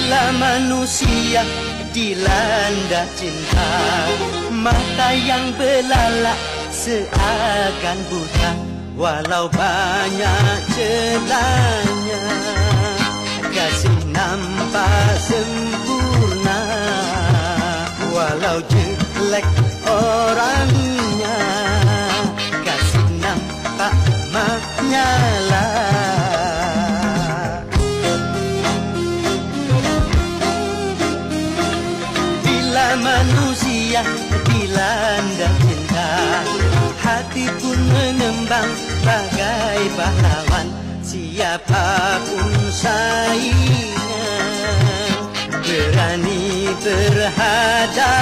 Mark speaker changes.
Speaker 1: Bila manusia dilanda cinta, mata yang belalak seakan buta. Walau banyak celahnya, kasih nampak sempurna. Walau jelek orangnya, kasih nampak menyala. Bila manusia dilanda cinta, hati pun mengembang bagai pahlawan. Siapapun saingan berani berhadapan.